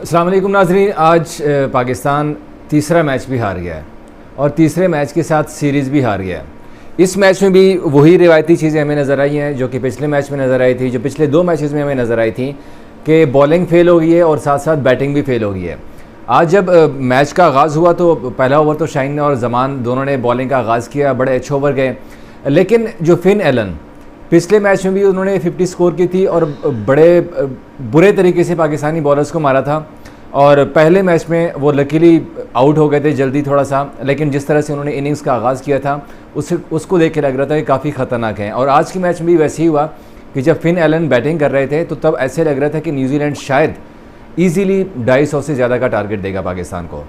अस्सलाम वालेकुम नाज़रीन। आज पाकिस्तान तीसरा मैच भी हार गया है और तीसरे मैच के साथ सीरीज़ भी हार गया है। इस मैच में भी वही रिवायती चीज़ें हमें नज़र आई हैं जो कि पिछले मैच में नज़र आई थी, जो पिछले दो मैचेस में हमें नज़र आई थी कि बॉलिंग फेल हो गई है और साथ साथ बैटिंग भी फेल हो गई है। आज जब मैच का आगाज़ हुआ तो पहला ओवर तो शाहीन और जमान दोनों ने बॉलिंग का आगाज़ किया, बड़े अच्छे ओवर गए, लेकिन जो फिन एलन पिछले मैच में भी उन्होंने 50 स्कोर की थी और बड़े बुरे तरीके से पाकिस्तानी बॉलर्स को मारा था। और पहले मैच में वो लकीली आउट हो गए थे जल्दी थोड़ा सा, लेकिन जिस तरह से उन्होंने इनिंग्स का आगाज़ किया था उसको देख के लग रहा था कि काफ़ी ख़तरनाक है। और आज के मैच में भी वैसे ही हुआ कि जब फिन एलन बैटिंग कर रहे थे तो तब ऐसे लग रहा था कि न्यूजीलैंड शायद ईजीली 250 से ज़्यादा का टारगेट देगा पाकिस्तान को।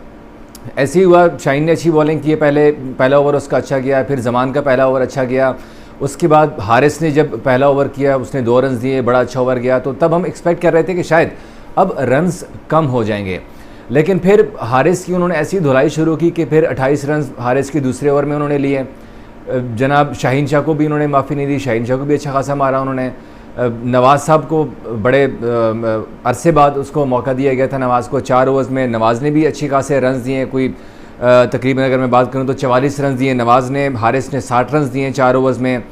ऐसे ही हुआ, शाहीन ने अच्छी बॉलिंग की है, पहला ओवर उसका अच्छा गया, फिर जमान का पहला ओवर अच्छा गया, उसके बाद हारिस ने जब पहला ओवर किया उसने 2 रन दिए, बड़ा अच्छा ओवर गया। तो तब हम एक्सपेक्ट कर रहे थे कि शायद अब रन्स कम हो जाएंगे, लेकिन फिर हारिस की उन्होंने ऐसी धुलाई शुरू की कि फिर 28 रन हारिस के दूसरे ओवर में उन्होंने लिए। जनाब शाहीन शाह को भी उन्होंने माफ़ी नहीं दी, शाहीन शाह को भी अच्छा खासा मारा उन्होंने। नवाज़ साहब को बड़े अरसे बाद उसको मौका दिया गया था, नवाज़ को 4 ओवर्स में नवाज़ ने भी अच्छी खासे रन दिए, कोई तकरीबन अगर मैं बात करूं तो 44 रन दिए नवाज़ ने, हारिस ने 60 रन दिए 4 ओवर्स में,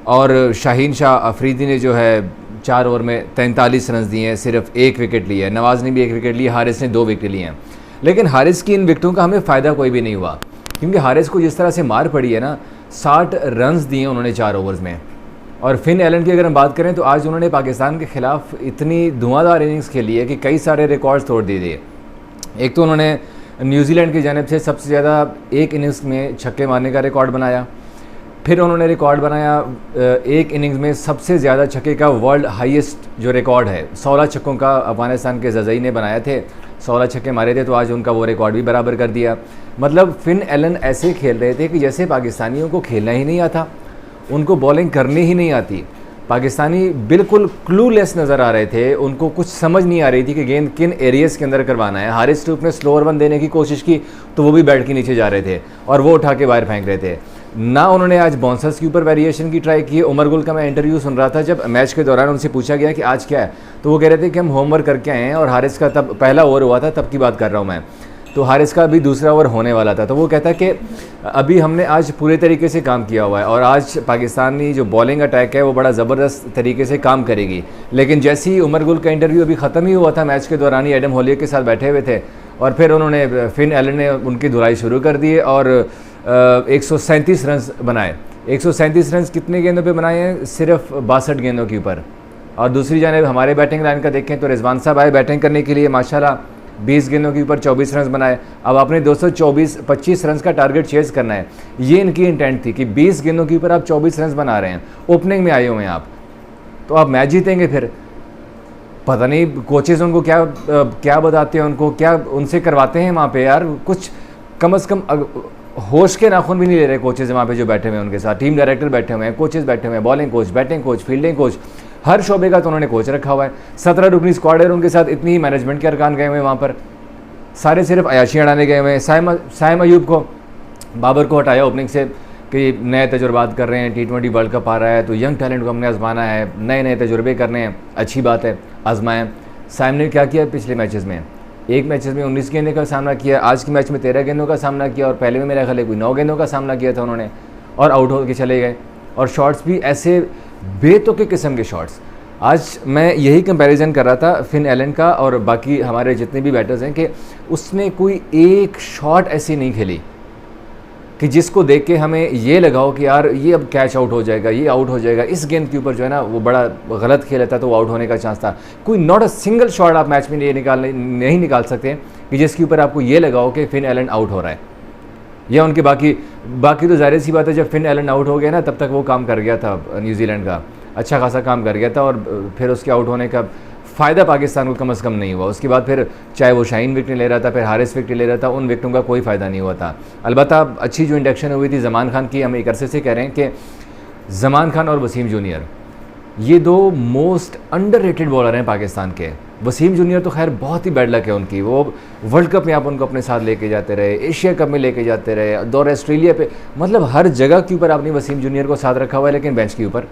और शाहीन शाह अफरीदी ने जो है 4 ओवर में 43 रन दिए हैं, सिर्फ 1 विकेट लिया है। नवाज़ ने भी 1 विकेट लिया, हारिस ने 2 विकेट लिए हैं। लेकिन हारिस की इन विकेटों का हमें फ़ायदा कोई भी नहीं हुआ, क्योंकि हारिस को जिस तरह से मार पड़ी है ना, 60 रन दिए उन्होंने 4 ओवर्स में। और फिन एलन की अगर हम बात करें तो आज उन्होंने पाकिस्तान के ख़िलाफ़ इतनी धुआंधार इनिंग्स खेली है कि कई सारे रिकॉर्ड्स तोड़ दिए। एक तो उन्होंने न्यूजीलैंड की जानिब से सबसे ज़्यादा एक इनिंग्स में छक्के मारने का रिकॉर्ड बनाया, फिर उन्होंने रिकॉर्ड बनाया एक इनिंग्स में सबसे ज़्यादा छक्के का वर्ल्ड हाईएस्ट जो रिकॉर्ड है 16 छक्कों का अफगानिस्तान के जज़ई ने बनाया थे, 16 छक्के मारे थे, तो आज उनका वो रिकॉर्ड भी बराबर कर दिया। मतलब फिन एलन ऐसे खेल रहे थे कि जैसे पाकिस्तानियों को खेलना ही नहीं आता, उनको बॉलिंग करनी ही नहीं आती। पाकिस्तानी बिल्कुल क्लूलेस नज़र आ रहे थे, उनको कुछ समझ नहीं आ रही थी कि गेंद किन एरियाज़ के अंदर करवाना है। हारिस स्टूप ने स्लोअर वन देने की कोशिश की तो वो भी बैट के नीचे जा रहे थे और वो उठा के बाहर फेंक रहे थे। ना उन्होंने आज बाउंसर्स के ऊपर वेरिएशन की ट्राई की। उमर गुल का मैं इंटरव्यू सुन रहा था, जब मैच के दौरान उनसे पूछा गया कि आज क्या है, तो वो कह रहे थे कि हम होमवर्क करके आए हैं, और हारिस का तब पहला ओवर हुआ था, तब की बात कर रहा हूँ मैं, तो हारिस का अभी दूसरा ओवर होने वाला था। तो वो कहता है कि अभी हमने आज पूरे तरीके से काम किया हुआ है और आज पाकिस्तानी जो बॉलिंग अटैक है वो बड़ा ज़बरदस्त तरीके से काम करेगी। लेकिन जैसे ही उमर गुल का इंटरव्यू अभी ख़त्म ही हुआ था, मैच के दौरान ही एडम होलियर के साथ बैठे हुए थे और फिर उन्होंने फिन एलन ने उनकी धुलाई शुरू कर दी और 137 रन बनाए। 137 रन कितने गेंदों पे बनाए हैं? सिर्फ 62 गेंदों के ऊपर। और दूसरी जानिब हमारे बैटिंग लाइन का देखें तो रिजवान साहब आए बैटिंग करने के लिए, माशाल्लाह 20 गेंदों के ऊपर 24 रन बनाए। अब आपने 225 रन का टारगेट चेज़ करना है, ये इनकी इंटेंट थी कि 20 गेंदों के ऊपर आप 24 रन बना रहे हैं, ओपनिंग में आए हुए हैं आप, तो आप मैच जीतेंगे। फिर पता नहीं कोचेज़ उनको क्या बताते हैं, उनको क्या उनसे करवाते हैं वहाँ पे यार, कुछ कम से कम होश के नाखून भी नहीं ले रहे कोचेज़ वहाँ पे जो बैठे हुए हैं उनके साथ। टीम डायरेक्टर बैठे हुए हैं, कोचेज़ बैठे हुए हैं, bowling coach, batting coach, fielding coach, हर शोबे का तो उन्होंने कोच रखा हुआ है। 17 रुकनी स्क्वाड है उनके साथ, इतनी ही मैनेजमेंट के अरकान गए हुए हैं वहाँ पर, सारे सिर्फ अयाशी अड़ाने गए हुए हैं। साइम अयूब को, बाबर को हटाया ओपनिंग से कि नए तजुर्बात कर रहे हैं, T20 वर्ल्ड कप आ रहा है तो यंग टैलेंट को हमने आजमाना है, नए नए तजुर्बे करने हैं, अच्छी बात है, आजमाएँ। साइम ने क्या किया पिछले मैचेस में? एक मैचेस में 19 गेंदों का सामना किया, आज के मैच में 13 गेंदों का सामना किया, और पहले में मेरा ख्याल है कोई 9 गेंदों का सामना किया था उन्होंने, और आउट होकर चले गए। और शॉट्स भी ऐसे बेतुके किस्म के शॉट्स। आज मैं यही कंपैरिजन कर रहा था फिन एलन का और बाकी हमारे जितने भी बैटर्स हैं कि उसने कोई एक शॉट ऐसी नहीं खेली कि जिसको देख के हमें ये लगाओ कि यार ये अब कैच आउट हो जाएगा, ये आउट हो जाएगा, इस गेंद के ऊपर जो है ना वो बड़ा गलत खेला था तो वो आउट होने का चांस था। कोई नॉट अ सिंगल शॉट आप मैच में नहीं निकाल सकते कि जिसके ऊपर आपको ये लगाओ कि फिन एलन आउट हो रहा है, या उनके बाकी तो जाहिर सी बात है जब फिन एलन आउट हो गया ना तब तक वो काम कर गया था, न्यूजीलैंड का अच्छा खासा काम कर गया था, और फिर उसके आउट होने का फ़ायदा पाकिस्तान को कम से कम नहीं हुआ। उसके बाद फिर चाहे वो शाहीन विकेट ले रहा था, फिर हारिस विकेट ले रहा था, उन विकेटों का कोई फ़ायदा नहीं हुआ था। अलबत्ता अच्छी जो इंडक्शन हुई थी जमान खान की, हम एक अरसे से कह रहे हैं कि जमान खान और वसीम जूनियर ये 2 मोस्ट अंडररेटेड बॉलर हैं पाकिस्तान के। वसीम जूनियर तो खैर बहुत ही बैड लक है उनकी, वो वर्ल्ड कप में आप उनको अपने साथ लेके जाते रहे, एशिया कप में लेके जाते रहे, दौर ऑस्ट्रेलिया पे, मतलब हर जगह के ऊपर आपने वसीम जूनियर को साथ रखा हुआ है, लेकिन बेंच के ऊपर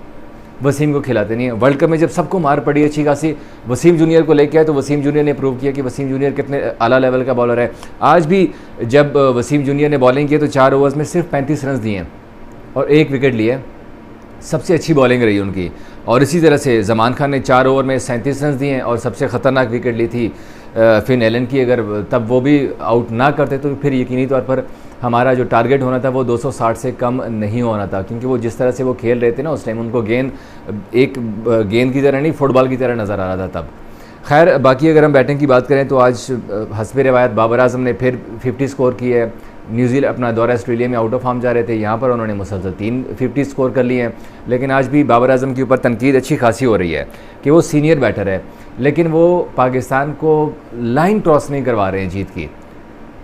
वसीम को खिलाते नहीं हैं। वर्ल्ड कप में जब सबको मार पड़ी अच्छी खासी, वसीम जूनियर को लेके आए तो वसीम जूनियर ने प्रूव किया कि वसीम जूनियर कितने आला लेवल का बॉलर है। आज भी जब वसीम जूनियर ने बॉलिंग की तो 4 ओवर्स में सिर्फ 35 रन दिए और 1 विकेट लिए, सबसे अच्छी बॉलिंग रही उनकी। और इसी तरह से ज़मान खान ने 4 ओवर में 37 रन दिए और सबसे ख़तरनाक विकेट ली थी फिन एलन की। अगर तब वो भी आउट ना करते तो फिर यकीनी तौर पर हमारा जो टारगेट होना था वो 260 से कम नहीं होना था, क्योंकि वो जिस तरह से वो खेल रहे थे ना उस टाइम, उनको गेंद एक गेंद की तरह नहीं फुटबॉल की तरह नज़र आ रहा था तब। खैर बाकी अगर हम बैटिंग की बात करें तो आज हस्ब रिवायत बाबर आजम ने फिर 50 स्कोर की है। न्यूजीलैंड अपना दौरा ऑस्ट्रेलिया में आउट ऑफ फॉर्म जा रहे थे, यहाँ पर उन्होंने मुसलसल 3 50 स्कोर कर लिए हैं। लेकिन आज भी बाबर आजम के ऊपर तनकीद अच्छी खासी हो रही है कि वो सीनियर बैटर है, लेकिन वो पाकिस्तान को लाइन क्रॉस नहीं करवा रहे हैं जीत की।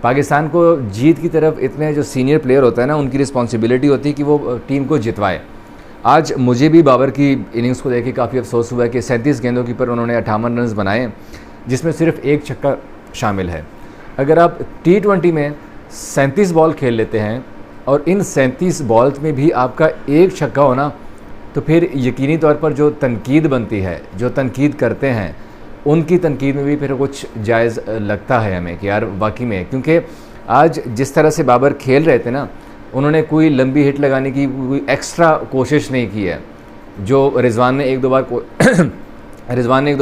पाकिस्तान को जीत की तरफ इतने जो सीनियर प्लेयर होता है ना, उनकी रिस्पॉन्सिबिलिटी होती है कि वो टीम को जितवाए। आज मुझे भी बाबर की इनिंग्स को देख के काफ़ी अफसोस हुआ है कि 37 गेंदों के ऊपर उन्होंने 58 रन बनाए, जिसमें सिर्फ 1 छक्का शामिल है। अगर आप T20 में 37 बॉल खेल लेते हैं और इन 37 बॉल्स में भी आपका 1 छक्का होना, तो फिर यकीनी तौर पर जो तनकीद बनती है, जो तनकीद करते हैं, उनकी तनकीद में भी फिर कुछ जायज़ लगता है हमें कि यार वाकई में, क्योंकि आज जिस तरह से बाबर खेल रहे थे ना, उन्होंने कोई लंबी हिट लगाने की कोई एक्स्ट्रा कोशिश नहीं की है। जो रिजवान ने एक दो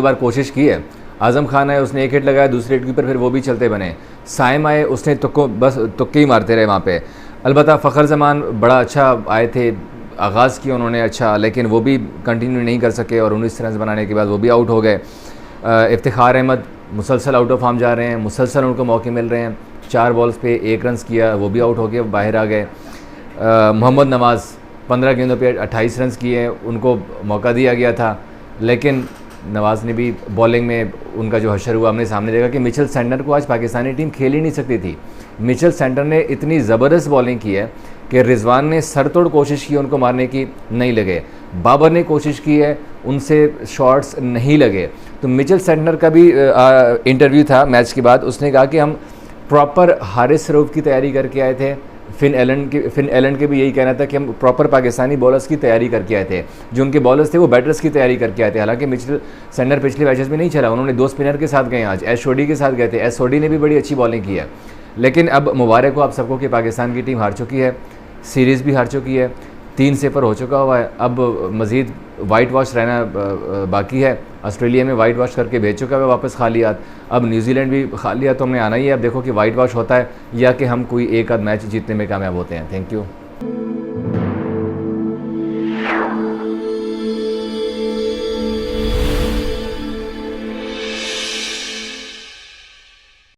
बार कोशिश की है। आज़म खान आए, उसने 1 हिट लगाया, दूसरे हिट के ऊपर फिर वो भी चलते बने। साइम आए, उसने बस तुक्के ही मारते रहे वहाँ पे। अलबत्ता फ़खर ज़मान बड़ा अच्छा आए थे, आगाज़ किया उन्होंने अच्छा, लेकिन वो भी कंटिन्यू नहीं कर सके और 19 रन बनाने के बाद वो भी आउट हो गए। इफ्तिखार अहमद मुसलसल आउट ऑफ फॉर्म जा रहे हैं, मुसलसल उनको मौके मिल रहे हैं। 4 बॉल्स पे 1 रन किया, वो भी आउट हो गए, बाहर आ गए। मोहम्मद नवाज़ 15 गेंदों पे 28 रन किए, उनको मौका दिया गया था, लेकिन नवाज़ ने भी बॉलिंग में उनका जो हशर हुआ हमने सामने देखा कि मिचेल सेंटर को आज पाकिस्तानी टीम खेल ही नहीं सकती थी। मिचेल सेंटर ने इतनी ज़बरदस्त बॉलिंग की है कि रिजवान ने सरतोड़ कोशिश की उनको मारने की, नहीं लगे। बाबर ने कोशिश की है, उनसे शॉट्स नहीं लगे। तो मिचेल सेंटर का भी इंटरव्यू था मैच के बाद, उसने कहा कि हम प्रॉपर हारिस रऊफ की तैयारी करके आए थे। फिन एलन के भी यही कहना था कि हम प्रॉपर पाकिस्तानी बॉलर्स की तैयारी करके आए थे, जो उनके बॉलर्स थे वो बैटर्स की तैयारी करके आए थे। हालांकि मिचेल सेंटर पिछले मैचेस में नहीं चला, उन्होंने 2 स्पिनर के साथ गए, आज एस सोडी के साथ गए थे। एस सोडी ने भी बड़ी अच्छी बॉलिंग की है। लेकिन अब मुबारक हो आप सबको कि पाकिस्तान की टीम हार चुकी है, सीरीज़ भी हार चुकी है, 3-0 हो चुका हुआ है। अब मज़ीद वाइट वॉश रहना बाकी है। ऑस्ट्रेलिया में वाइट वॉश करके भेज चुका है वापस खाली हाथ, अब न्यूजीलैंड भी खाली हाथ तो हमने आना ही है। अब देखो कि वाइट वॉश होता है या कि हम कोई एक आध मैच जीतने में कामयाब होते हैं। Thank you.